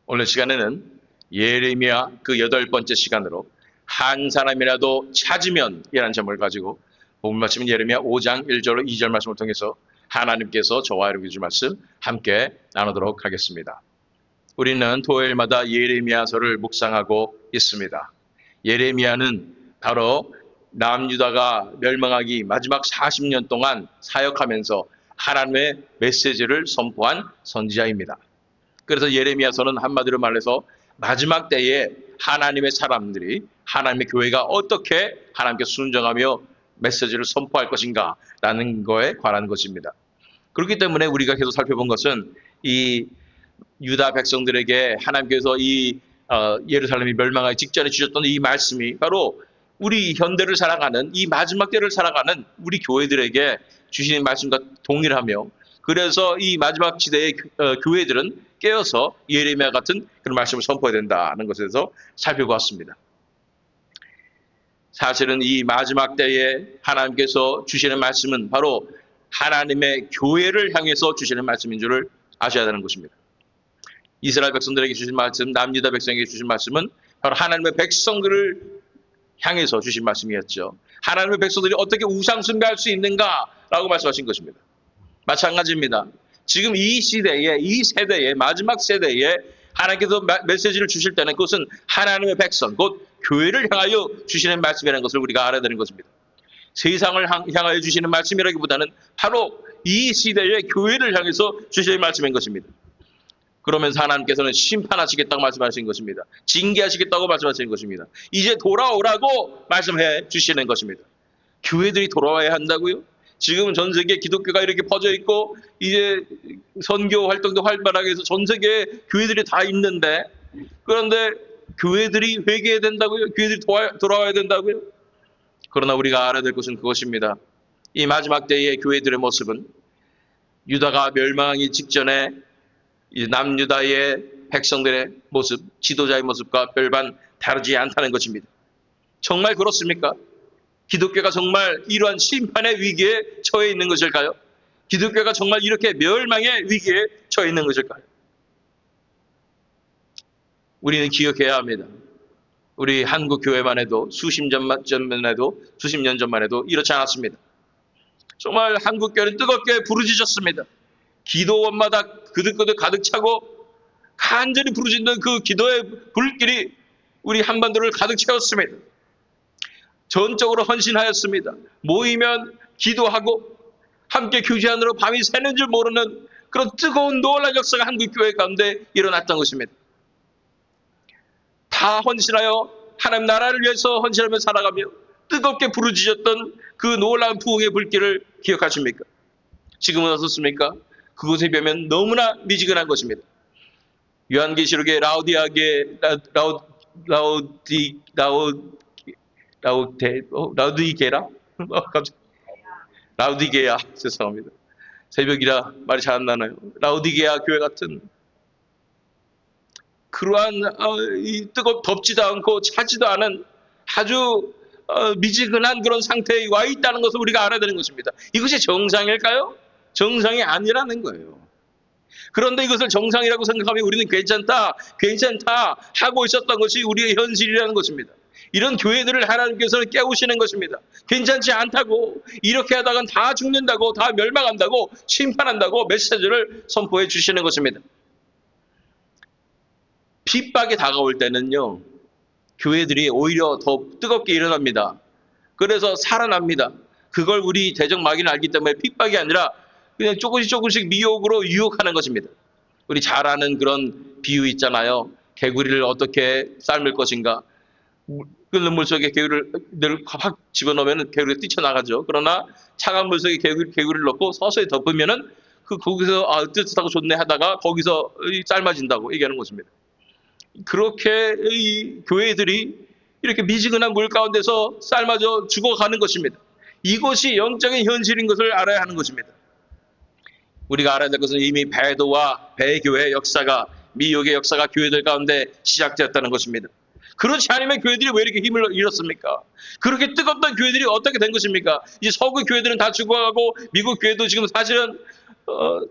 오늘 시간에는 예레미야 그 8번째 시간으로 한 사람이라도 찾으면이라는 제목을 가지고 본문 말씀은 예레미야 5장 1절로 2절 말씀을 통해서 하나님께서 저와 여러분께 주신 말씀 함께 나누도록 하겠습니다. 우리는 토요일마다 예레미야서를 묵상하고 있습니다. 예레미야는 바로 남유다가 멸망하기 마지막 40년 동안 사역하면서 하나님의 메시지를 선포한 선지자입니다. 그래서 예레미야서는 한마디로 말해서 마지막 때에 하나님의 사람들이 하나님의 교회가 어떻게 하나님께 순종하며 메시지를 선포할 것인가 라는 거에 관한 것입니다. 그렇기 때문에 우리가 계속 살펴본 것은 이 유다 백성들에게 하나님께서 이 예루살렘이 멸망하기 직전에 주셨던 이 말씀이 바로 우리 현대를 살아가는 이 마지막 때를 살아가는 우리 교회들에게 주시는 말씀과 동일하며, 그래서 이 마지막 시대의 교회들은 깨어서 예레미야 같은 그런 말씀을 선포해야 된다는 것에서 살펴보았습니다. 사실은 이 마지막 때에 하나님께서 주시는 말씀은 바로 하나님의 교회를 향해서 주시는 말씀인 줄을 아셔야 되는 것입니다. 이스라엘 백성들에게 주신 말씀, 남유다 백성에게 주신 말씀은 바로 하나님의 백성들을 향해서 주신 말씀이었죠. 하나님의 백성들이 어떻게 우상 숭배할 수 있는가라고 말씀하신 것입니다. 마찬가지입니다. 지금 이 시대에, 이 세대에, 마지막 세대에 하나님께서 메시지를 주실 때는 그것은 하나님의 백성, 곧 교회를 향하여 주시는 말씀이라는 것을 우리가 알아야 되는 것입니다. 세상을 향하여 주시는 말씀이라기보다는 바로 이 시대의 교회를 향해서 주시는 말씀인 것입니다. 그러면서 하나님께서는 심판하시겠다고 말씀하신 것입니다. 징계하시겠다고 말씀하시는 것입니다. 이제 돌아오라고 말씀해 주시는 것입니다. 교회들이 돌아와야 한다고요? 지금 전 세계 기독교가 이렇게 퍼져 있고 이제 선교 활동도 활발하게 해서 전 세계에 교회들이 다 있는데, 그런데 교회들이 회개해야 된다고요? 교회들이 돌아와야 된다고요? 그러나 우리가 알아야 될 것은 그것입니다. 이 마지막 때의 교회들의 모습은 유다가 멸망하기 직전에 남유다의 백성들의 모습, 지도자의 모습과 별반 다르지 않다는 것입니다. 정말 그렇습니까? 기독교가 정말 이러한 심판의 위기에 처해 있는 것일까요? 기독교가 정말 이렇게 멸망의 위기에 처해 있는 것일까요? 우리는 기억해야 합니다. 우리 한국 교회만 해도 수십 년 전만 해도 이렇지 않았습니다. 정말 한국 교회는 뜨겁게 부르짖었습니다. 기도원마다 그득그득 가득 차고 간절히 부르짖는 그 기도의 불길이 우리 한반도를 가득 채웠습니다. 전적으로 헌신하였습니다. 모이면 기도하고 함께 교제 안으로 밤이 새는 줄 모르는 그런 뜨거운 놀라운 역사가 한국 교회 가운데 일어났던 것입니다. 다 헌신하여 하나님 나라를 위해서 헌신하며 살아가며 뜨겁게 부르짖었던 그 놀라운 부흥의 불길을 기억하십니까? 지금은 어떻습니까? 그것에 비하면 너무나 미지근한 것입니다. 요한계시록의 라우디게야, 죄송합니다. 새벽이라 말이 잘 안 나나요? 라우디게야 교회 같은 그러한 덥지도 않고 차지도 않은 아주 미지근한 그런 상태에 와 있다는 것을 우리가 알아야 되는 것입니다. 이것이 정상일까요? 정상이 아니라는 거예요. 그런데 이것을 정상이라고 생각하면 우리는 괜찮다 하고 있었던 것이 우리의 현실이라는 것입니다. 이런 교회들을 하나님께서는 깨우시는 것입니다. 괜찮지 않다고, 이렇게 하다간 다 죽는다고, 다 멸망한다고, 심판한다고 메시지를 선포해 주시는 것입니다. 핍박이 다가올 때는요, 교회들이 오히려 더 뜨겁게 일어납니다. 그래서 살아납니다. 그걸 우리 대적마귀는 알기 때문에 핍박이 아니라 그냥 조금씩 미혹으로 유혹하는 것입니다. 우리 잘 아는 그런 비유 있잖아요. 개구리를 어떻게 삶을 것인가. 끓는 물 속에 개구리를 확 집어넣으면 개구리가 뛰쳐나가죠. 그러나 차가운 물 속에 개구리를 넣고 서서히 덮으면은 거기서 뜨뜻하고 좋네 하다가 거기서 삶아진다고 얘기하는 것입니다. 그렇게 이 교회들이 이렇게 미지근한 물 가운데서 삶아져 죽어가는 것입니다. 이것이 영적인 현실인 것을 알아야 하는 것입니다. 우리가 알아야 될 것은 이미 배도와 배교의 역사가, 미혹의 역사가 교회들 가운데 시작되었다는 것입니다. 그렇지 않으면 교회들이 왜 이렇게 힘을 잃었습니까? 그렇게 뜨겁던 교회들이 어떻게 된 것입니까? 이제 서구 교회들은 다 죽어가고 미국 교회도 지금 사실은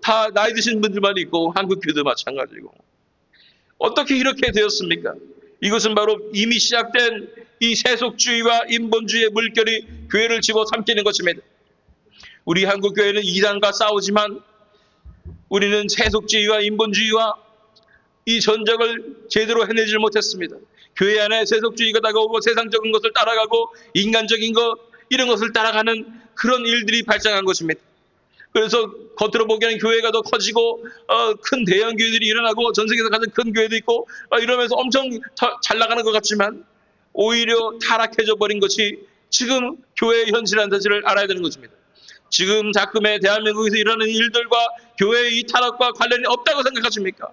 다 나이 드신 분들만 있고 한국 교회도 마찬가지고 어떻게 이렇게 되었습니까? 이것은 바로 이미 시작된 이 세속주의와 인본주의의 물결이 교회를 집어삼키는 것입니다. 우리 한국 교회는 이단과 싸우지만 우리는 세속주의와 인본주의와 이 전적을 제대로 해내질 못했습니다. 교회 안에 세속주의가 다가오고 세상적인 것을 따라가고 인간적인 것 이런 것을 따라가는 그런 일들이 발생한 것입니다. 그래서 겉으로 보기에는 교회가 더 커지고 큰 대형 교회들이 일어나고 전 세계에서 가장 큰 교회도 있고 이러면서 엄청 잘 나가는 것 같지만 오히려 타락해져 버린 것이 지금 교회의 현실이라는 사실을 알아야 되는 것입니다. 지금 자금의 대한민국에서 일어나는 일들과 교회의 이 타락과 관련이 없다고 생각하십니까?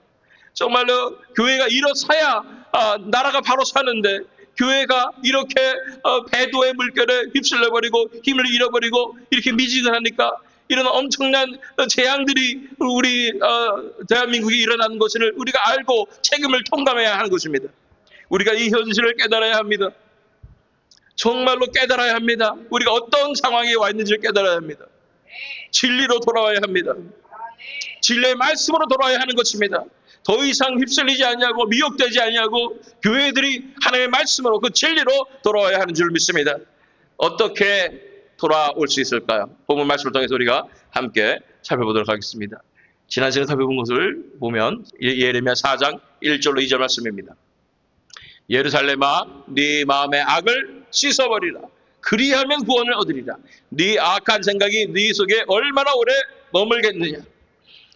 정말로 교회가 일어서야 나라가 바로 사는데 교회가 이렇게 배도의 물결에 휩쓸려버리고 힘을 잃어버리고 이렇게 미진을 하니까 이런 엄청난 재앙들이 우리 대한민국에 일어나는 것을 우리가 알고 책임을 통감해야 하는 것입니다. 우리가 이 현실을 깨달아야 합니다. 정말로 깨달아야 합니다. 우리가 어떤 상황에 와 있는지를 깨달아야 합니다. 진리로 돌아와야 합니다. 진리의 말씀으로 돌아와야 하는 것입니다. 더 이상 휩쓸리지 아니하고 미혹되지 아니하고 교회들이 하나님의 말씀으로 그 진리로 돌아와야 하는 줄 믿습니다. 어떻게 돌아올 수 있을까요? 본문 말씀을 통해서 우리가 함께 살펴보도록 하겠습니다. 지난 시간에 살펴본 것을 보면 예레미야 4장 1절로 2절 말씀입니다. 예루살렘아 네 마음의 악을 씻어버리라. 그리하면 구원을 얻으리라. 네 악한 생각이 네 속에 얼마나 오래 머물겠느냐.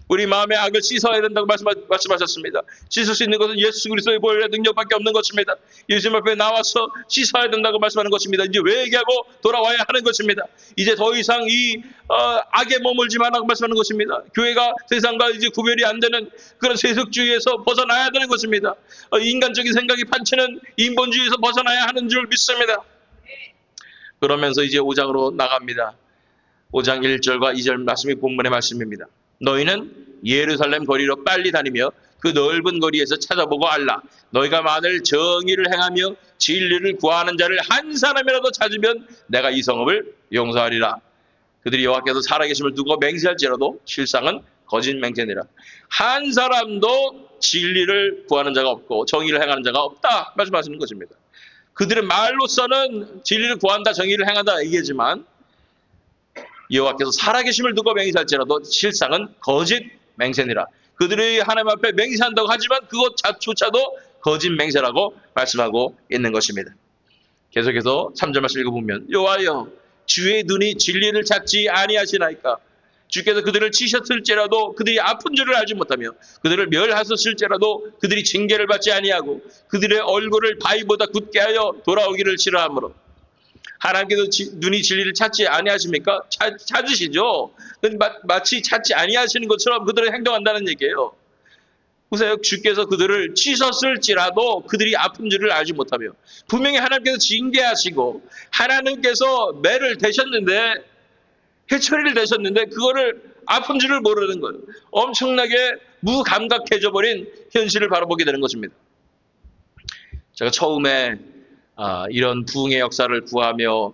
우리 마음의 악을 씻어야 된다고 말씀하셨습니다. 씻을 수 있는 것은 예수 그리스도의 보혈의 능력밖에 없는 것입니다. 예수님 앞에 나와서 씻어야 된다고 말씀하는 것입니다. 이제 회개하고 돌아와야 하는 것입니다. 이제 더 이상 이 악에 머물지 말라고 말씀하는 것입니다. 교회가 세상과 이제 구별이 안 되는 그런 세속주의에서 벗어나야 되는 것입니다. 인간적인 생각이 판치는 인본주의에서 벗어나야 하는 줄 믿습니다. 그러면서 이제 5장으로 나갑니다. 5장 1절과 2절 말씀이 본문의 말씀입니다. 너희는 예루살렘 거리로 빨리 다니며 그 넓은 거리에서 찾아보고 알라. 너희가 만일 정의를 행하며 진리를 구하는 자를 한 사람이라도 찾으면 내가 이 성읍을 용서하리라. 그들이 여호와께서 살아계심을 두고 맹세할지라도 실상은 거짓 맹세니라. 한 사람도 진리를 구하는 자가 없고 정의를 행하는 자가 없다 말씀하시는 것입니다. 그들의 말로서는 진리를 구한다 정의를 행한다 얘기하지만 여호와께서 살아계심을 두고 맹세할지라도 실상은 거짓 맹세니라. 그들이 하나님 앞에 맹세한다고 하지만 그것조차도 거짓 맹세라고 말씀하고 있는 것입니다. 계속해서 3절 말씀 읽어보면 여호와여 주의 눈이 진리를 찾지 아니하시나이까. 주께서 그들을 치셨을지라도 그들이 아픈 줄을 알지 못하며 그들을 멸하셨을지라도 그들이 징계를 받지 아니하고 그들의 얼굴을 바위보다 굳게 하여 돌아오기를 싫어하므로. 하나님께서 눈이 진리를 찾지 아니하십니까? 찾으시죠. 마치 찾지 아니하시는 것처럼 그들은 행동한다는 얘기예요. 보세요. 주께서 그들을 치셨을지라도 그들이 아픈 줄을 알지 못하며 분명히 하나님께서 징계하시고 하나님께서 매를 대셨는데 해처리를 대셨는데 그거를 아픈 줄을 모르는 거예요. 엄청나게 무감각해져 버린 현실을 바라보게 되는 것입니다. 제가 처음에 이런 부흥의 역사를 구하며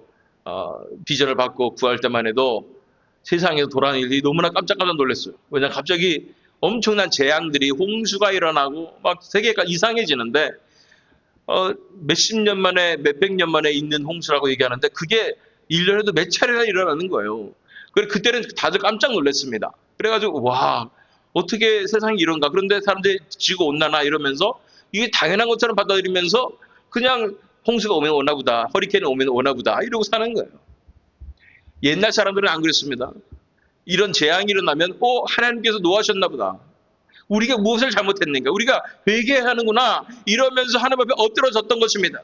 비전을 받고 구할 때만 해도 세상에서 돌아가는 일이 너무나 깜짝깜짝 놀랐어요. 왜냐하면 갑자기 엄청난 재앙들이 홍수가 일어나고 막 세계가 이상해지는데 몇십 년 만에 몇백 년 만에 있는 홍수라고 얘기하는데 그게 1년에도 몇 차례나 일어나는 거예요. 그때는 다들 깜짝 놀랐습니다. 그래가지고 와 어떻게 세상이 이런가. 그런데 사람들이 지구온난화 이러면서 이게 당연한 것처럼 받아들이면서 그냥 홍수가 오면 오나 보다. 허리케인이 오면 오나 보다. 이러고 사는 거예요. 옛날 사람들은 안 그랬습니다. 이런 재앙이 일어나면 하나님께서 노하셨나 보다. 우리가 무엇을 잘못했는가. 우리가 회개하는구나. 이러면서 하나님 앞에 엎드러졌던 것입니다.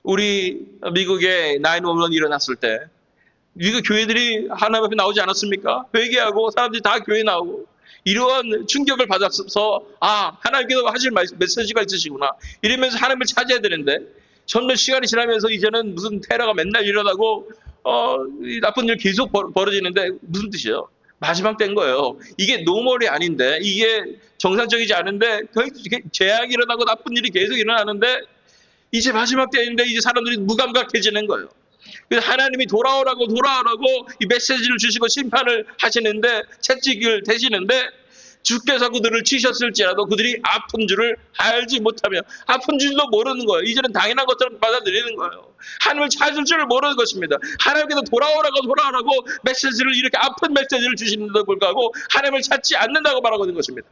우리 미국에 9/11 일어났을 때 미국 교회들이 하나님 앞에 나오지 않았습니까? 회개하고 사람들이 다 교회 나오고 이러한 충격을 받아서 하나님께서 하실 메시지가 있으시구나 이러면서 하나님을 찾아야 되는데 점점 시간이 지나면서 이제는 무슨 테러가 맨날 일어나고 나쁜 일 계속 벌어지는데 무슨 뜻이에요? 마지막 때인 거예요. 이게 노멀이 아닌데 이게 정상적이지 않은데 재앙이 일어나고 나쁜 일이 계속 일어나는데 이제 마지막 때인데 이제 사람들이 무감각해지는 거예요. 그래서 하나님이 돌아오라고 이 메시지를 주시고 심판을 하시는데, 채찍을 대시는데, 주께서 그들을 치셨을지라도 그들이 아픈 줄을 알지 못하며, 아픈 줄도 모르는 거예요. 이제는 당연한 것처럼 받아들이는 거예요. 하나님을 찾을 줄을 모르는 것입니다. 하나님께서 돌아오라고 메시지를, 이렇게 아픈 메시지를 주시는데도 불구하고 하나님을 찾지 않는다고 말하고 있는 것입니다.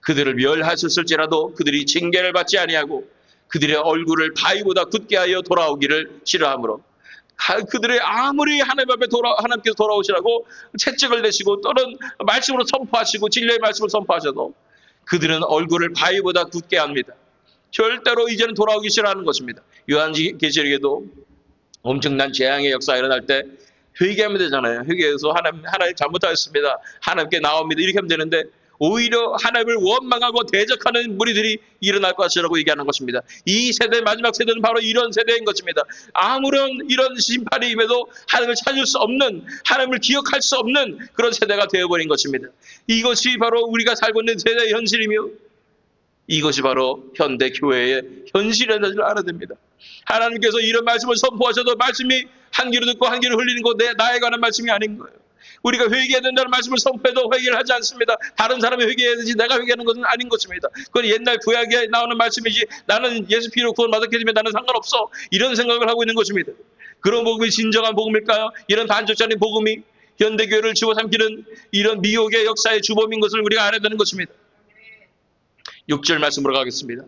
그들을 멸하셨을지라도 그들이 징계를 받지 아니하고 그들의 얼굴을 바위보다 굳게 하여 돌아오기를 싫어하므로, 그들의 아무리 하나님 앞에 하나님께서 돌아오시라고 채찍을 내시고 또는 말씀으로 선포하시고 진리의 말씀을 선포하셔도 그들은 얼굴을 바위보다 굳게 합니다. 절대로 이제는 돌아오기 싫어하는 것입니다. 요한계시록에도 엄청난 재앙의 역사가 일어날 때 회개하면 되잖아요. 회개해서 하나님 잘못하였습니다, 하나님께 나옵니다, 이렇게 하면 되는데, 오히려 하나님을 원망하고 대적하는 무리들이 일어날 것이라고 얘기하는 것입니다. 이 세대, 마지막 세대는 바로 이런 세대인 것입니다. 아무런 이런 심판이 임해도 하나님을 찾을 수 없는, 하나님을 기억할 수 없는 그런 세대가 되어버린 것입니다. 이것이 바로 우리가 살고 있는 세대의 현실이며, 이것이 바로 현대 교회의 현실이라는 것을 알아야 됩니다. 하나님께서 이런 말씀을 선포하셔도 말씀이 한 귀로 듣고 한 귀로 흘리는 거 나에 관한 말씀이 아닌 거예요. 우리가 회개해야 된다는 말씀을 선포해도 회개를 하지 않습니다. 다른 사람이 회개해야 되지 내가 회개하는 것은 아닌 것입니다. 그건 옛날 구약에 나오는 말씀이지, 나는 예수 피로 구원받았기 때문에 나는 상관없어, 이런 생각을 하고 있는 것입니다. 그런 복음이 진정한 복음일까요? 이런 반쪽짜리 복음이 현대교회를 집어삼키는 이런 미혹의 역사의 주범인 것을 우리가 알아야 되는 것입니다. 6절 말씀으로 가겠습니다.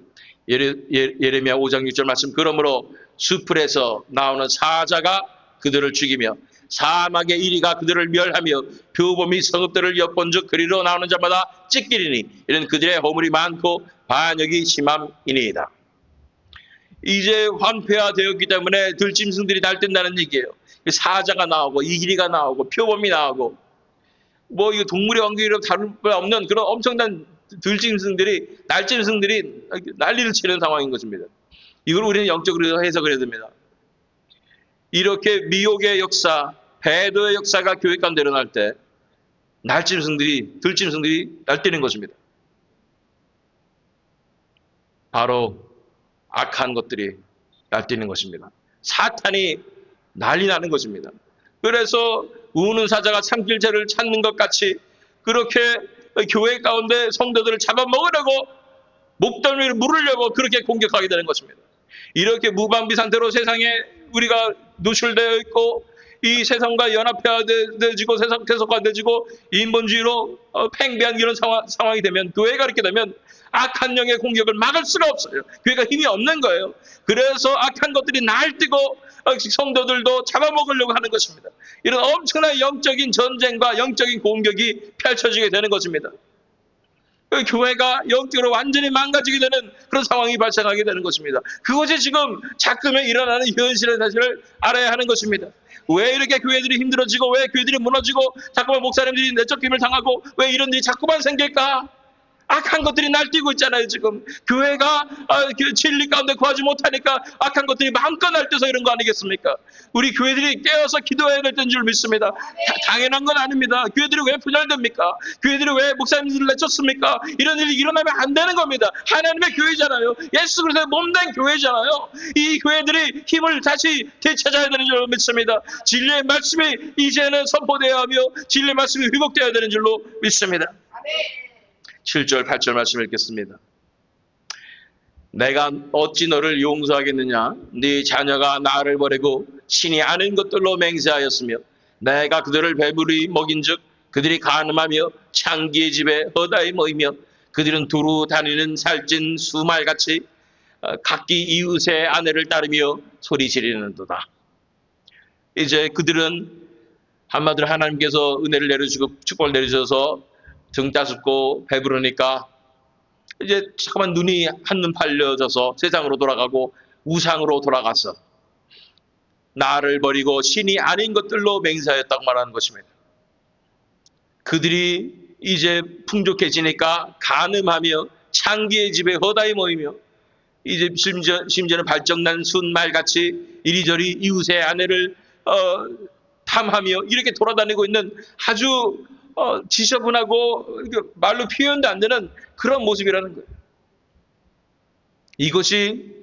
예레미야 5장 6절 말씀. 그러므로 수풀에서 나오는 사자가 그들을 죽이며 사막의 이리가 그들을 멸하며 표범이 성읍들을 엿본즉 그리로 나오는 자마다 찢기리니 이런 그들의 허물이 많고 반역이 심함이니이다. 이제 환폐화되었기 때문에 들짐승들이 날뛴다는 얘기예요. 사자가 나오고 이리가 나오고 표범이 나오고, 뭐 이거 동물의 왕국이랑 다를 바 없는 그런 엄청난 날짐승들이 난리를 치는 상황인 것입니다. 이걸 우리는 영적으로 해석을 해야 됩니다. 이렇게 미혹의 역사, 배도의 역사가 교회 가운데 일어날 때 들짐승들이 날뛰는 것입니다. 바로 악한 것들이 날뛰는 것입니다. 사탄이 난리 나는 것입니다. 그래서 우는 사자가 삼킬새를 찾는 것 같이 그렇게 교회 가운데 성도들을 잡아먹으려고, 목덜미를 물으려고 그렇게 공격하게 되는 것입니다. 이렇게 무방비 상태로 세상에 우리가 노출되어 있고, 이 세상과 연합해야되지고 세속화되지고 인본주의로 팽배한 이런 상황이 되면, 교회가 이렇게 되면 악한 영의 공격을 막을 수가 없어요. 교회가 힘이 없는 거예요. 그래서 악한 것들이 날뛰고 성도들도 잡아먹으려고 하는 것입니다. 이런 엄청난 영적인 전쟁과 영적인 공격이 펼쳐지게 되는 것입니다. 교회가 영적으로 완전히 망가지게 되는 그런 상황이 발생하게 되는 것입니다. 그것이 지금 자꾸만 일어나는 현실의 사실을 알아야 하는 것입니다. 왜 이렇게 교회들이 힘들어지고, 왜 교회들이 무너지고, 자꾸만 목사님들이 내쫓김을 당하고, 왜 이런 일이 자꾸만 생길까? 악한 것들이 날뛰고 있잖아요. 지금 교회가 진리 가운데 구하지 못하니까 악한 것들이 마음껏 날뛰어서 이런 거 아니겠습니까? 우리 교회들이 깨어서 기도해야 될 때인 줄 믿습니다. 당연한 건 아닙니다. 교회들이 왜 분열됩니까? 교회들이 왜 목사님들을 내쫓습니까? 이런 일이 일어나면 안 되는 겁니다. 하나님의 교회잖아요. 예수 그리스도의 몸된 교회잖아요. 이 교회들이 힘을 다시 되찾아야 되는 줄 믿습니다. 진리의 말씀이 이제는 선포되어야 하며 진리의 말씀이 회복되어야 되는 줄로 믿습니다. 7절 8절 말씀 읽겠습니다. 내가 어찌 너를 용서하겠느냐? 네 자녀가 나를 버리고 신이 아는 것들로 맹세하였으며 내가 그들을 배불리 먹인즉 그들이 간음하며 창기의 집에 허다히 모이며 그들은 두루 다니는 살찐 수말같이 각기 이웃의 아내를 따르며 소리 지르는도다. 이제 그들은 한마디로 하나님께서 은혜를 내려주고 축복을 내려주셔서 등 따숩고 배부르니까 이제 잠깐만 눈이 한눈 팔려져서 세상으로 돌아가고 우상으로 돌아가서 나를 버리고 신이 아닌 것들로 맹세하였다고 말하는 것입니다. 그들이 이제 풍족해지니까 간음하며 창기의 집에 허다히 모이며 이제 심지어는 발정난 순말같이 이리저리 이웃의 아내를 탐하며 이렇게 돌아다니고 있는 아주 지저분하고 말로 표현도 안 되는 그런 모습이라는 거예요. 이것이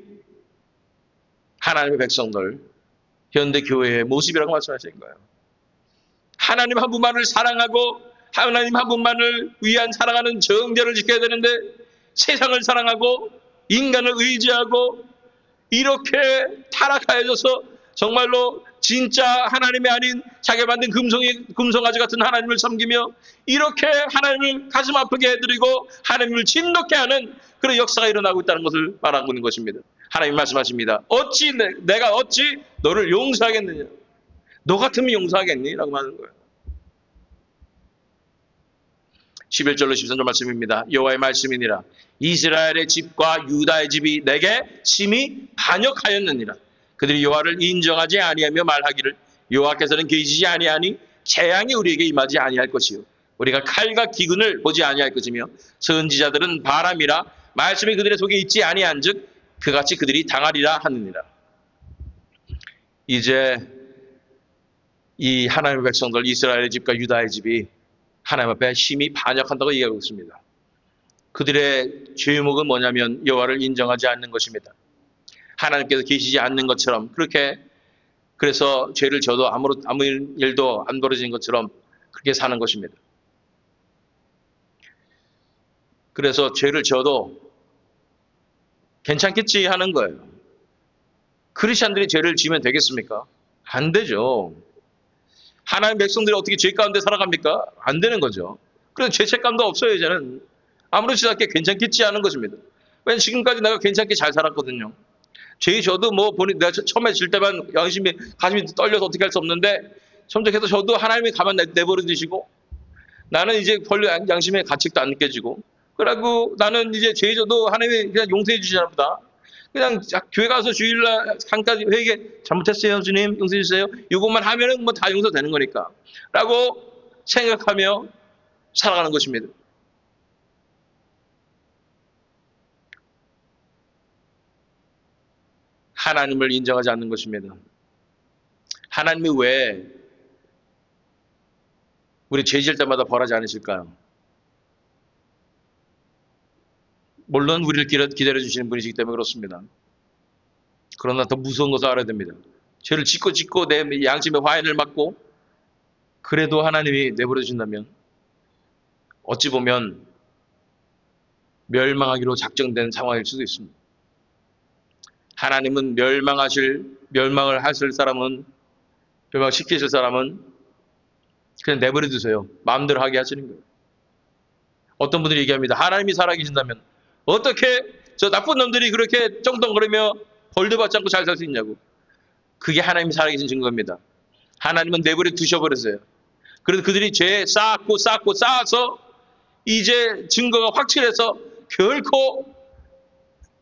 하나님의 백성들, 현대 교회의 모습이라고 말씀하신 거예요. 하나님 한 분만을 사랑하고 하나님 한 분만을 위한 사랑하는 정죄를 지켜야 되는데 세상을 사랑하고 인간을 의지하고 이렇게 타락하여져서 정말로 진짜 하나님이 아닌 자기가 만든 금송아지 같은 하나님을 섬기며 이렇게 하나님을 가슴 아프게 해드리고 하나님을 진노케 하는 그런 역사가 일어나고 있다는 것을 말하고 있는 것입니다. 하나님 말씀하십니다. 어찌 내가 어찌 너를 용서하겠느냐? 너 같으면 용서하겠니? 라고 하는 거예요. 11절로 13절 말씀입니다. 여호와의 말씀이니라. 이스라엘의 집과 유다의 집이 내게 심히 반역하였느니라. 그들이 여호와를 인정하지 아니하며 말하기를 여호와께서는 계시지 아니하니 재앙이 우리에게 임하지 아니할 것이요 우리가 칼과 기근을 보지 아니할 것이며 선지자들은 바람이라 말씀이 그들의 속에 있지 아니한즉 그같이 그들이 당하리라 하느니라. 이제 이 하나님의 백성들 이스라엘의 집과 유다의 집이 하나님 앞에 심히 반역한다고 얘기하고 있습니다. 그들의 죄목은 뭐냐면 여호와를 인정하지 않는 것입니다. 하나님께서 계시지 않는 것처럼 그렇게 그래서 죄를 져도 아무 일도 안 벌어진 것처럼 그렇게 사는 것입니다. 그래서 죄를 져도 괜찮겠지 하는 거예요. 크리스찬들이 죄를 지면 되겠습니까? 안 되죠. 하나님 백성들이 어떻게 죄 가운데 살아갑니까? 안 되는 거죠. 그래서 죄책감도 없어요. 이제는 아무렇지 않게 괜찮겠지 하는 것입니다. 왜냐하면 지금까지 내가 괜찮게 잘 살았거든요. 죄 저도 내가 처음에 질 때만 가슴이 떨려서 어떻게 할 수 없는데 점점 저도 하나님이 가만 내버려 두시고 나는 이제 권리 양심의 가책도 안 느껴지고 그러고 나는 이제 죄 저도 하나님이 그냥 용서해 주시나 보다. 그냥 교회 가서 주일날 한까지 회개 잘못했어요 주님 용서해 주세요. 이것만 하면은 다 용서되는 거니까 라고 생각하며 살아가는 것입니다. 하나님을 인정하지 않는 것입니다. 하나님이 왜 우리 죄 지을 때마다 벌하지 않으실까요? 물론 우리를 기다려 주시는 분이시기 때문에 그렇습니다. 그러나 더 무서운 것을 알아야 됩니다. 죄를 짓고 내 양심의 화인을 맞고 그래도 하나님이 내버려 주신다면 어찌 보면 멸망하기로 작정된 상황일 수도 있습니다. 하나님은 멸망을 하실 사람은 멸망시키실 사람은 그냥 내버려 두세요. 마음대로 하게 하시는 거예요. 어떤 분들이 얘기합니다. 하나님이 살아계신다면 어떻게 저 나쁜 놈들이 그렇게 쩡덩거리며 벌도 받지 않고 잘 살 수 있냐고. 그게 하나님이 살아계신 증거입니다. 하나님은 내버려 두셔버렸어요. 그래서 그들이 죄 쌓아서 이제 증거가 확실해서 결코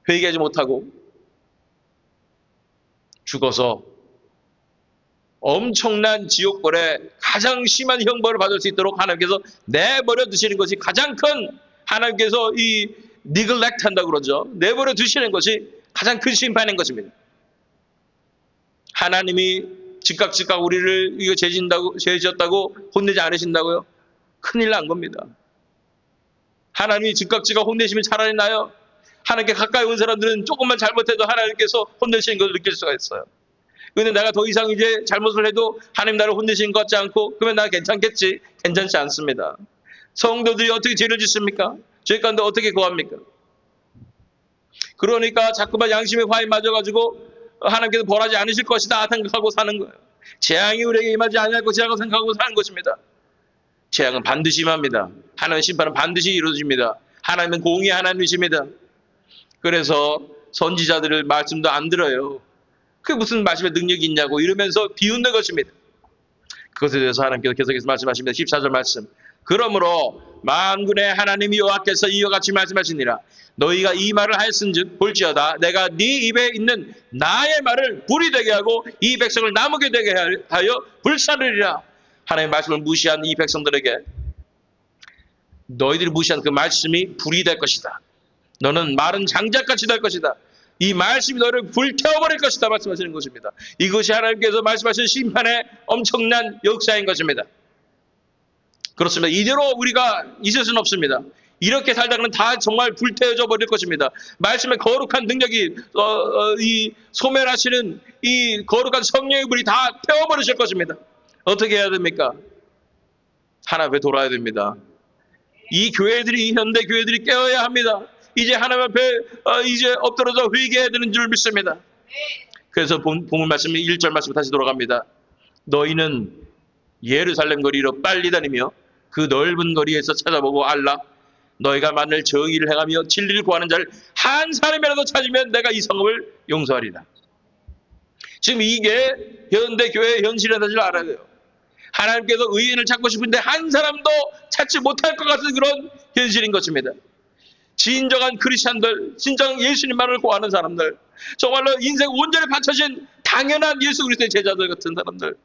회개하지 못하고 죽어서 엄청난 지옥벌에 가장 심한 형벌을 받을 수 있도록 하나님께서 내버려 두시는 것이 가장 큰 하나님께서 이 neglect 한다고 그러죠. 내버려 두시는 것이 가장 큰 심판인 것입니다. 하나님이 즉각 우리를 이거 죄 지었다고 혼내지 않으신다고요? 큰일 난 겁니다. 하나님이 즉각 혼내시면 차라리 나요. 하나님께 가까이 온 사람들은 조금만 잘못해도 하나님께서 혼내시는 것을 느낄 수가 있어요. 그런데 내가 더 이상 이제 잘못을 해도 하나님 나를 혼내시는 것 같지 않고 그러면 나 괜찮겠지? 괜찮지 않습니다. 성도들이 어떻게 죄를 짓습니까? 죄 가운데 어떻게 거합니까? 그러니까 자꾸만 양심의 화에 맞아가지고 하나님께서 벌하지 않으실 것이다 생각하고 사는 거예요. 재앙이 우리에게 임하지 아니할 것이라고 생각하고 사는 것입니다. 재앙은 반드시 임합니다. 하나님의 심판은 반드시 이루어집니다. 하나님은 공의의 하나님이십니다. 그래서 선지자들을 말씀도 안 들어요. 그게 무슨 말씀에 능력이 있냐고 이러면서 비웃는 것입니다. 그것에 대해서 하나님께서 계속해서 말씀하십니다. 14절 말씀. 그러므로 만군의 하나님 여호와께서 이와 같이 말씀하시니라. 너희가 이 말을 하였은즉 볼지어다 내가 네 입에 있는 나의 말을 불이 되게 하고 이 백성을 나무게 되게 하여 불사르리라. 하나님의 말씀을 무시한 이 백성들에게 너희들이 무시한 그 말씀이 불이 될 것이다. 너는 마른 장작같이 될 것이다. 이 말씀이 너를 불태워버릴 것이다 말씀하시는 것입니다. 이것이 하나님께서 말씀하신 심판의 엄청난 역사인 것입니다. 그렇습니다. 이대로 우리가 있을 수는 없습니다. 이렇게 살다가는 다 정말 불태워져 버릴 것입니다. 말씀의 거룩한 능력이 이 소멸하시는 이 거룩한 성령의 불이 다 태워버리실 것입니다. 어떻게 해야 됩니까? 하나님 앞에 돌아야 됩니다. 이 교회들이, 현대 교회들이 깨어야 합니다. 이제 하나님 앞에 이제 엎드려서 회개해야 되는 줄 믿습니다. 그래서 본문 말씀 1절 말씀 다시 돌아갑니다. 너희는 예루살렘 거리로 빨리 다니며 그 넓은 거리에서 찾아보고 알라. 너희가 만일 정의를 행하며 진리를 구하는 자를 한 사람이라도 찾으면 내가 이 성읍을 용서하리라. 지금 이게 현대 교회의 현실이라는 줄 알아야 돼요. 하나님께서 의인을 찾고 싶은데 한 사람도 찾지 못할 것 같은 그런 현실인 것입니다. 진정한 크리스찬들, 진정 예수님만을 구하는 사람들, 정말로 인생 온전히 바쳐진 당연한 예수 그리스도의 제자들 같은 사람들,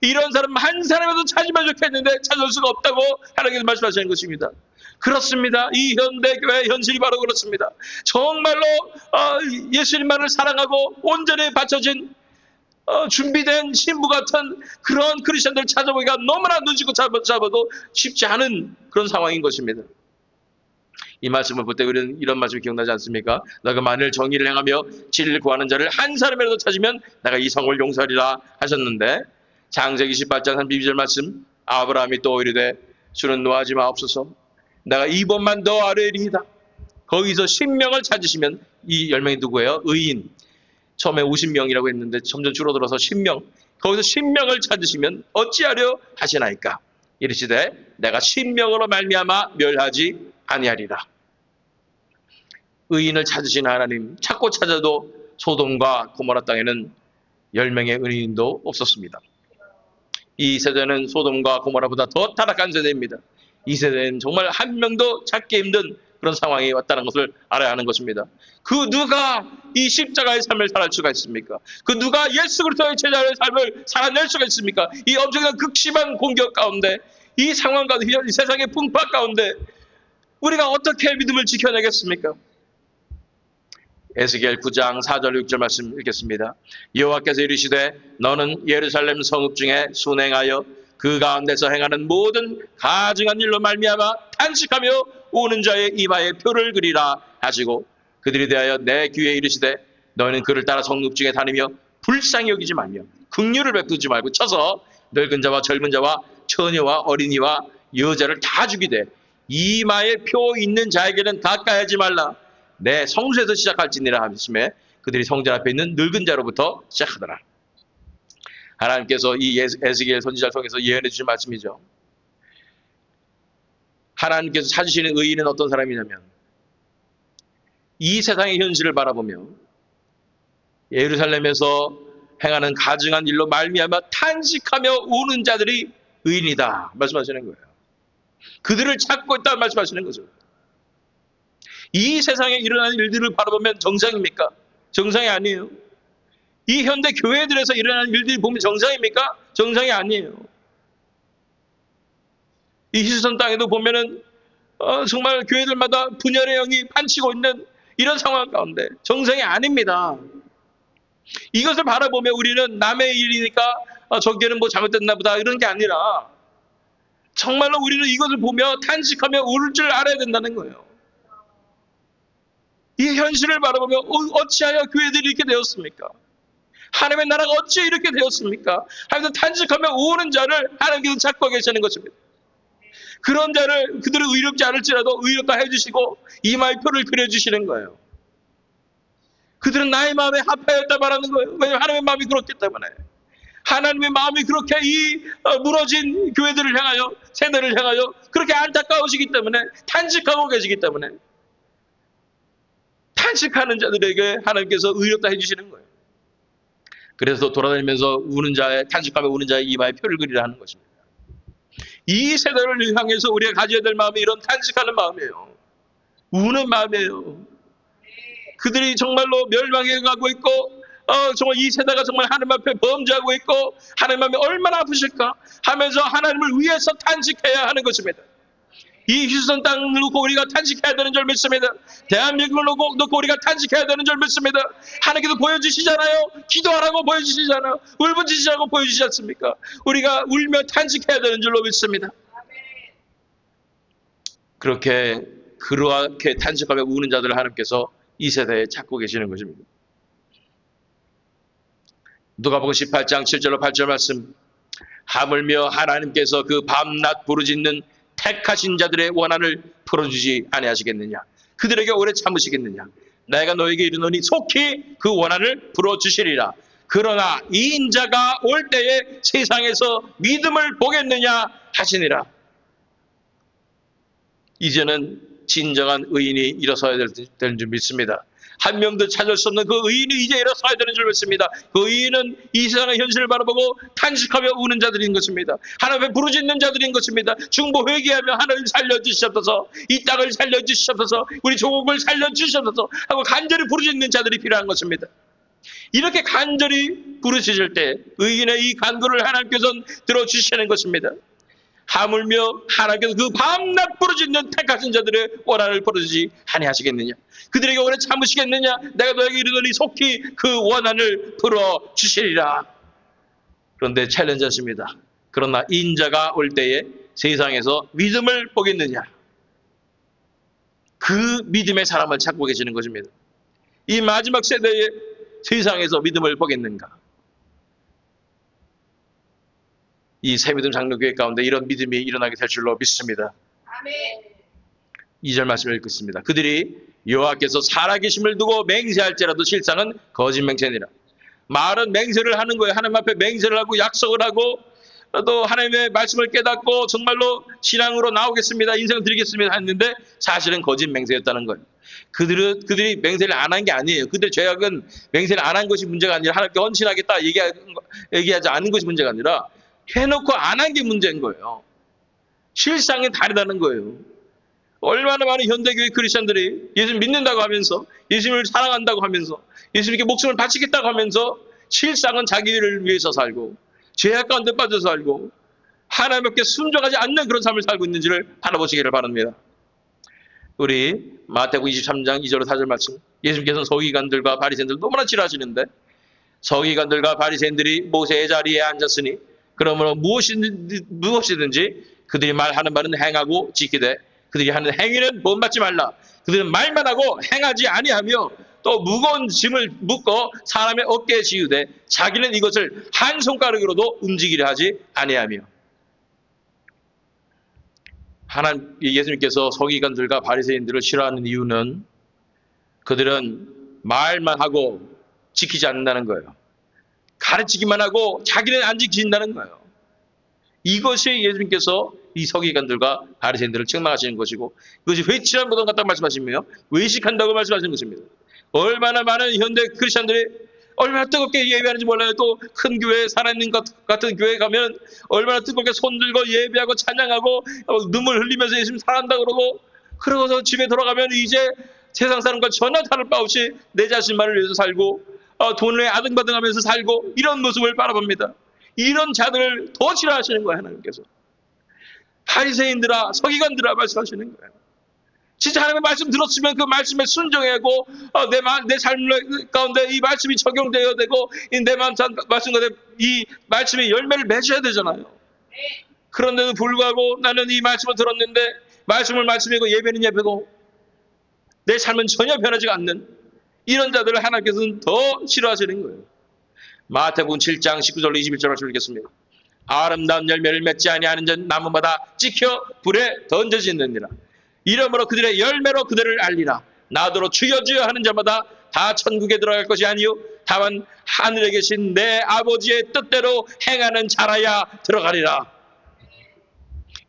이런 사람 한 사람이라도 찾으면 좋겠는데 찾을 수가 없다고 하나님께서 말씀하시는 것입니다. 그렇습니다. 이 현대교회의 현실이 바로 그렇습니다. 정말로 예수님만을 사랑하고 온전히 바쳐진 준비된 신부 같은 그런 크리스천들 찾아보기가 너무나 눈치고 잡아도 쉽지 않은 그런 상황인 것입니다. 이 말씀을 볼 때 우리는 이런 말씀이 기억나지 않습니까? 너가 만일 정의를 행하며 진리를 구하는 자를 한 사람이라도 찾으면 내가 이 성을 용서하리라 하셨는데, 창세기 18장 32절 말씀, 아브라함이 또 이르되 주는 노하지 마옵소서, 내가 이번만 더 아뢰리이다. 거기서 10명을 찾으시면, 이 10명이 누구예요? 의인. 처음에 50명이라고 했는데 점점 줄어들어서 10명. 거기서 10명을 찾으시면 어찌하려 하시나이까? 이르시되 내가 10명으로 말미암아 멸하지 아니하리라. 의인을 찾으신 하나님, 찾고 찾아도 소돔과 고모라 땅에는 10명의 의인도 없었습니다. 이 세대는 소돔과 고모라보다 더 타락한 세대입니다. 이 세대는 정말 한 명도 찾기 힘든 그런 상황이 왔다는 것을 알아야 하는 것입니다. 그 누가 이 십자가의 삶을 살할 수가 있습니까? 그 누가 예수 그리스도의 제자의 삶을 살아낼 수가 있습니까? 이 엄청난 극심한 공격 가운데, 이 상황 가운데, 이 세상의 풍파 가운데 우리가 어떻게 믿음을 지켜내겠습니까? 에스겔 9장 4절 6절 말씀 읽겠습니다. 여호와께서 이르시되 너는 예루살렘 성읍 중에 순행하여 그 가운데서 행하는 모든 가증한 일로 말미암아 탄식하며 오는 자의 이마에 표를 그리라 하시고, 그들이 대하여 내 귀에 이르시되 너희는 그를 따라 성읍 중에 다니며 불쌍히 여기지 말며 긍휼을 베푸지 말고 쳐서 늙은 자와 젊은 자와 처녀와 어린이와 여자를 다 죽이되 이마에 표 있는 자에게는 가까이 하지 말라. 내 성소에서 시작할지니라 하시매 그들이 성전 앞에 있는 늙은 자로부터 시작하더라. 하나님께서 이 에스겔 선지자를 통해서 예언해 주신 말씀이죠. 하나님께서 찾으시는 의인은 어떤 사람이냐면, 이 세상의 현실을 바라보며 예루살렘에서 행하는 가증한 일로 말미암아 탄식하며 우는 자들이 의인이다 말씀하시는 거예요. 그들을 찾고 있다 말씀하시는 거죠. 이 세상에 일어나는 일들을 바라보면 정상입니까? 정상이 아니에요. 이 현대 교회들에서 일어나는 일들이 보면 정상입니까? 정상이 아니에요. 이 휴전 땅에도 보면은 정말 교회들마다 분열의 영이 판치고 있는 이런 상황 가운데 정상이 아닙니다. 이것을 바라보며 우리는 남의 일이니까 저기는 뭐 잘못됐나 보다 이런 게 아니라, 정말로 우리는 이것을 보며 탄식하며 울을 줄 알아야 된다는 거예요. 이 현실을 바라보며 어찌하여 교회들이 이렇게 되었습니까? 하나님의 나라가 어찌 이렇게 되었습니까? 하면서 탄식하며 우는 자를 하나님께서 찾고 계시는 것입니다. 그런 자를, 그들은 의롭지 않을지라도 의롭다 해주시고 이마에 표를 그려주시는 거예요. 그들은 나의 마음에 합하였다 말하는 거예요. 왜냐하면 하나님의 마음이 그렇기 때문에. 하나님의 마음이 그렇게 이 무너진 교회들을 향하여, 세대를 향하여 그렇게 안타까우시기 때문에, 탄식하고 계시기 때문에 탄식하는 자들에게 하나님께서 의롭다 해주시는 거예요. 그래서 돌아다니면서 우는 자의, 탄식하며 우는 자의 이마에 표를 그리라 하는 것입니다. 이 세대를 향해서 우리가 가져야 될 마음이 이런 탄식하는 마음이에요. 우는 마음이에요. 그들이 정말로 멸망해 가고 있고 정말 이 세대가 정말 하나님 앞에 범죄하고 있고 하나님 앞에 얼마나 아프실까 하면서 하나님을 위해서 탄식해야 하는 것입니다. 이 휴전 땅을 놓고 우리가 탄식해야 되는 줄 믿습니다. 대한민국을 놓고 우리가 탄식해야 되는 줄 믿습니다. 하나님께서 보여주시잖아요. 기도하라고 보여주시잖아요. 울부짖으라고 보여주시지 않습니까? 우리가 울며 탄식해야 되는 줄로 믿습니다. 그렇게 그렇게 탄식하며 우는 자들을 하나님께서 이 세대에 찾고 계시는 것입니다. 누가복음 18장 7절로 8절 말씀, 하물며 하나님께서 그 밤낮 부르짖는 택하신 자들의 원한을 풀어주지 아니하시겠느냐. 그들에게 오래 참으시겠느냐. 내가 너에게 이르노니 속히 그 원한을 풀어주시리라. 그러나 이 인자가 올 때에 세상에서 믿음을 보겠느냐 하시니라. 이제는 진정한 의인이 일어서야 되는 줄 믿습니다. 한 명도 찾을 수 없는 그 의인이 이제 일어서야 되는 줄 믿습니다. 그 의인은 이 세상의 현실을 바라보고 탄식하며 우는 자들인 것입니다. 하나님의 부르짖는 자들인 것입니다. 중보 회개하며 하나님 살려주시옵소서, 이 땅을 살려주시옵소서, 우리 조국을 살려주시옵소서 하고 간절히 부르짖는 자들이 필요한 것입니다. 이렇게 간절히 부르짖을 때 의인의 이 간구를 하나님께서는 들어주시는 것입니다. 하물며 하나님께서 그 밤낮 부르짖는 택하신 자들의 원한을 풀어주지 아니하시겠느냐. 그들에게 오래 참으시겠느냐. 내가 너에게 이르노니 속히 그 원한을 풀어주시리라. 그런데 챌린저십니다. 그러나 인자가 올 때에 세상에서 믿음을 보겠느냐. 그 믿음의 사람을 찾고 계시는 것입니다. 이 마지막 세대에 세상에서 믿음을 보겠는가. 이 새믿음 장로교회 가운데 이런 믿음이 일어나게 될 줄로 믿습니다. 아멘. 2절 말씀을 읽겠습니다. 그들이 여호와께서 살아계심을 두고 맹세할지라도 실상은 거짓 맹세니라. 말은 맹세를 하는 거예요. 하나님 앞에 맹세를 하고 약속을 하고 또 하나님의 말씀을 깨닫고 정말로 신앙으로 나오겠습니다, 인생을 드리겠습니다 했는데 사실은 거짓 맹세였다는 거예요. 그들이 맹세를 안 한 게 아니에요. 그들의 죄악은 맹세를 안 한 것이 문제가 아니라 하나님께 헌신하겠다 얘기하지 않은 것이 문제가 아니라 해놓고 안 한 게 문제인 거예요. 실상이 다르다는 거예요. 얼마나 많은 현대교회 크리스천들이 예수님 믿는다고 하면서, 예수님을 사랑한다고 하면서, 예수님께 목숨을 바치겠다고 하면서 실상은 자기를 위해서 살고 죄악 가운데 빠져서 살고 하나님께 순종하지 않는 그런 삶을 살고 있는지를 바라보시기를 바랍니다. 우리 마태복음 23장 2절 4절 말씀, 예수님께서는 서기관들과 바리새인들 너무나 싫어하시는데 서기관들과 바리새인들이 모세의 자리에 앉았으니 그러므로 무엇이든지 그들이 말하는 말은 행하고 지키되 그들이 하는 행위는 본받지 말라. 그들은 말만 하고 행하지 아니하며 또 무거운 짐을 묶어 사람의 어깨에 지우되 자기는 이것을 한 손가락으로도 움직이려 하지 아니하며. 하나님 예수님께서 서기관들과 바리새인들을 싫어하는 이유는 그들은 말만 하고 지키지 않는다는 거예요. 가르치기만 하고 자기는 안 지킨다는 거예요. 이것이 예수님께서 이 서기관들과 바리새인들을 책망하시는 것이고, 이것이 회칠한 모든 같다고 말씀하시며 외식한다고 말씀하시는 것입니다. 얼마나 많은 현대 크리스천들이 얼마나 뜨겁게 예배하는지 몰라요. 또 큰 교회, 살아있는 것 같은 교회에 가면 얼마나 뜨겁게 손들고 예배하고 찬양하고 눈물 흘리면서 예수님 사랑한다고 그러고서 집에 돌아가면 이제 세상 사람과 전혀 다를 바 없이 내 자신만을 위해서 살고 돈에 아등바등하면서 살고 이런 모습을 바라봅니다. 이런 자들을 더 싫어하시는 거예요, 하나님께서. 바리새인들아, 서기관들아 말씀하시는 거예요. 진짜 하나님의 말씀 들었으면 그 말씀에 순종하고 내 삶 가운데 이 말씀이 적용되어야 되고 내 말씀 가운데 이 말씀이 열매를 맺어야 되잖아요. 그런데도 불구하고 나는 이 말씀을 들었는데 말씀이고 예배는 예배고 내 삶은 전혀 변하지 않는 이런 자들을 하나님께서는 더 싫어하시는 거예요. 마태복음 7장 19절로 21절 말씀 읽겠습니다. 아름다운 열매를 맺지 아니하는 자 나무마다 찍혀 불에 던져지느니라. 이러므로 그들의 열매로 그들을 알리라. 나더러 주여 주여 하는 자마다 다 천국에 들어갈 것이 아니요 다만 하늘에 계신 내 아버지의 뜻대로 행하는 자라야 들어가리라.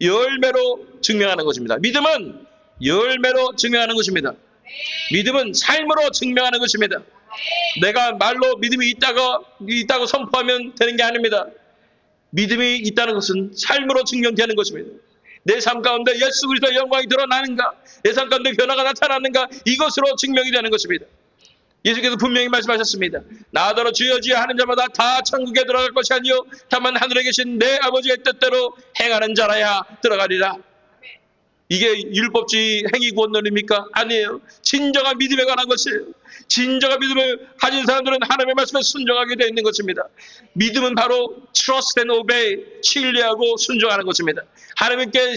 열매로 증명하는 것입니다. 믿음은 열매로 증명하는 것입니다. 믿음은 삶으로 증명하는 것입니다. 내가 말로 믿음이 있다고 선포하면 되는 게 아닙니다. 믿음이 있다는 것은 삶으로 증명되는 것입니다. 내 삶 가운데 예수 그리스도의 영광이 드러나는가, 내 삶 가운데 변화가 나타나는가, 이것으로 증명이 되는 것입니다. 예수께서 분명히 말씀하셨습니다. 나더러 주여 주여 하는 자마다 다 천국에 들어갈 것이 아니요 다만 하늘에 계신 내 아버지의 뜻대로 행하는 자라야 들어가리라. 이게 율법주의 행위 구원론입니까? 아니에요. 진정한 믿음에 관한 것이에요. 진정한 믿음을 가진 사람들은 하나님의 말씀에 순종하게 되어 있는 것입니다. 믿음은 바로 trust and obey, 신뢰하고 순종하는 것입니다. 하나님께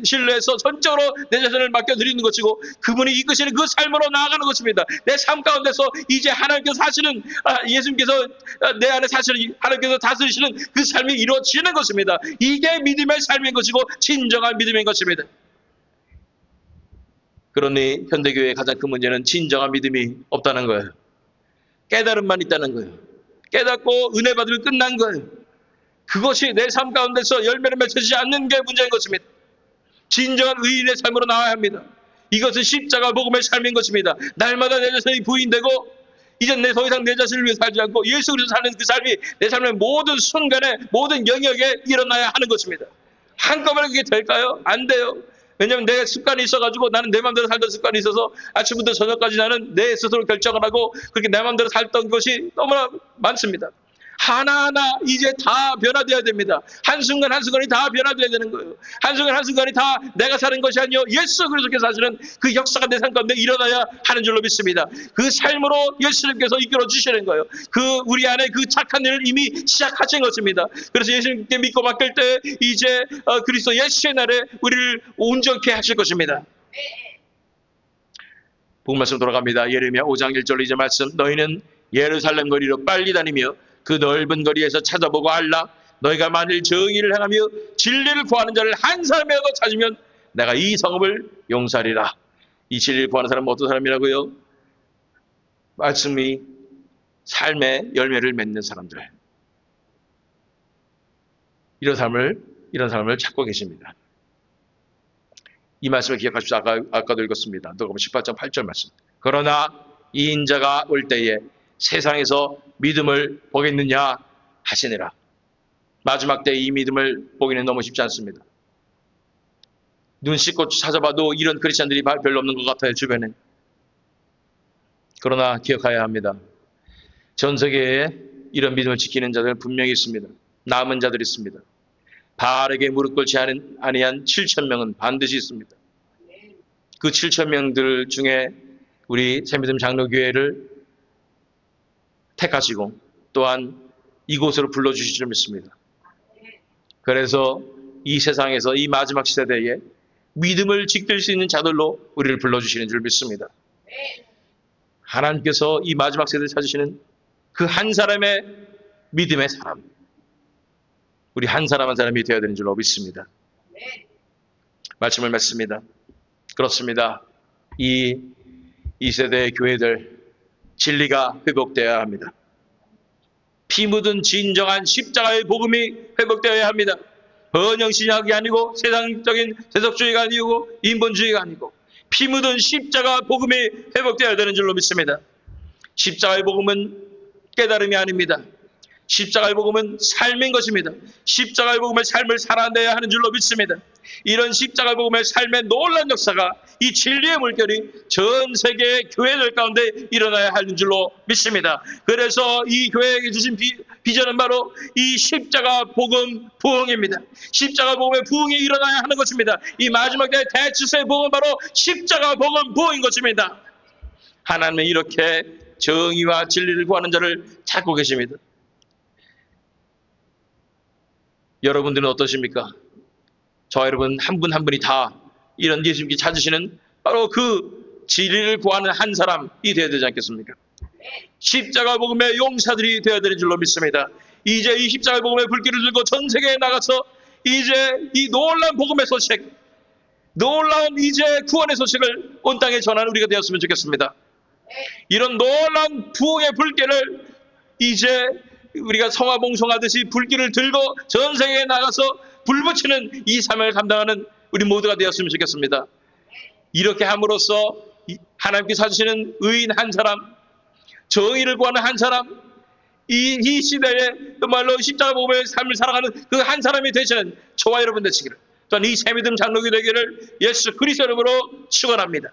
신뢰해서 전적으로 내 자신을 맡겨드리는 것이고 그분이 이끄시는 그 삶으로 나아가는 것입니다. 내 삶 가운데서 이제 하나님께서 사시는 예수님께서 내 안에 사시는 하나님께서 다스리시는 그 삶이 이루어지는 것입니다. 이게 믿음의 삶인 것이고 진정한 믿음인 것입니다. 그러니 현대교회의 가장 큰 문제는 진정한 믿음이 없다는 거예요. 깨달음만 있다는 거예요. 깨닫고 은혜 받으면 끝난 거예요. 그것이 내 삶 가운데서 열매를 맺히지 않는 게 문제인 것입니다. 진정한 의인의 삶으로 나와야 합니다. 이것은 십자가 복음의 삶인 것입니다. 날마다 내 자신이 부인되고 이제 더 이상 내 자신을 위해 살지 않고 예수 그리스도 사는 그 삶이 내 삶의 모든 순간에 모든 영역에 일어나야 하는 것입니다. 한꺼번에 그게 될까요? 안 돼요. 왜냐하면 내 습관이 있어가지고 나는 내 마음대로 살던 습관이 있어서 아침부터 저녁까지 나는 내 스스로 결정을 하고 그렇게 내 마음대로 살던 것이 너무나 많습니다. 하나하나 이제 다 변화되어야 됩니다. 한순간 한순간이 다 변화되어야 되는 거예요. 한순간 한순간이 다 내가 사는 것이 아니요 예수 그리스도께서 사시는 그 역사가 내 삶 가운데 일어나야 하는 줄로 믿습니다. 그 삶으로 예수님께서 이끌어 주시는 거예요. 그 우리 안에 그 착한 일을 이미 시작하신 것입니다. 그래서 예수님께 믿고 맡길 때 이제 그리스도 예수의 날에 우리를 온전케 하실 것입니다. 복음 말씀 돌아갑니다. 예레미야 5장 1절 이제 말씀 너희는 예루살렘 거리로 빨리 다니며 그 넓은 거리에서 찾아보고 알라. 너희가 만일 정의를 행하며 진리를 구하는 자를 한 사람이라도 찾으면 내가 이 성읍을 용서하리라. 이 진리를 구하는 사람은 어떤 사람이라고요? 말씀이 삶의 열매를 맺는 사람들. 이런 사람을 찾고 계십니다. 이 말씀을 기억하십시오. 아까도 읽었습니다. 누가복음 18장 8절 말씀. 그러나 이 인자가 올 때에 세상에서 믿음을 보겠느냐 하시니라. 마지막 때 이 믿음을 보기는 너무 쉽지 않습니다. 눈 씻고 찾아봐도 이런 크리스찬들이 별로 없는 것 같아요, 주변에. 그러나 기억해야 합니다. 전 세계에 이런 믿음을 지키는 자들 분명히 있습니다. 남은 자들이 있습니다. 바알에게 무릎 꿇지 아니한 7,000명은 반드시 있습니다. 그 7,000명들 중에 우리 새믿음 장로교회를 택하시고 또한 이곳으로 불러주실 줄 믿습니다. 그래서 이 세상에서 이 마지막 시대에 믿음을 지킬 수 있는 자들로 우리를 불러주시는 줄 믿습니다. 하나님께서 이 마지막 세대를 찾으시는 그 한 사람의 믿음의 사람, 우리 한 사람 한 사람이 되어야 되는 줄로 믿습니다. 말씀을 맺습니다. 그렇습니다. 이 세대의 교회들 진리가 회복되어야 합니다. 피 묻은 진정한 십자가의 복음이 회복되어야 합니다. 번영신학이 아니고 세상적인 세속주의가 아니고 인본주의가 아니고 피 묻은 십자가 복음이 회복되어야 되는 줄로 믿습니다. 십자가의 복음은 깨달음이 아닙니다. 십자가의 복음은 삶인 것입니다. 십자가의 복음의 삶을 살아내야 하는 줄로 믿습니다. 이런 십자가의 복음의 삶의 놀라운 역사가 이 진리의 물결이 전 세계의 교회들 가운데 일어나야 하는 줄로 믿습니다. 그래서 이 교회에게 주신 비전은 바로 이 십자가 복음 부흥입니다. 십자가 복음의 부흥이 일어나야 하는 것입니다. 이 마지막 때의 대치세의 복음은 바로 십자가 복음 부흥인 것입니다. 하나님은 이렇게 정의와 진리를 구하는 자를 찾고 계십니다. 여러분들은 어떠십니까? 저 여러분 한 분 한 분이 다 이런 예수님께 찾으시는 바로 그 진리를 구하는 한 사람이 되어야 되지 않겠습니까? 십자가 복음의 용사들이 되어야 되는 줄로 믿습니다. 이제 이 십자가 복음의 불길을 들고 전 세계에 나가서 이제 이 놀라운 복음의 소식, 놀라운 이제 구원의 소식을 온 땅에 전하는 우리가 되었으면 좋겠습니다. 이런 놀라운 부흥의 불길을 이제 우리가 성화봉송하듯이 불길을 들고 전 세계에 나가서 불 붙이는 이 삶을 감당하는 우리 모두가 되었으면 좋겠습니다. 이렇게 함으로써 하나님께서 찾으시는 의인 한 사람, 정의를 구하는 한 사람, 이 시대에 정말로 십자가 복음의 삶을 살아가는 그 한 사람이 되시는 저와 여러분 되시기를, 또한 이 새믿음 장로교 되기를 예수 그리스도 이름으로 축원합니다.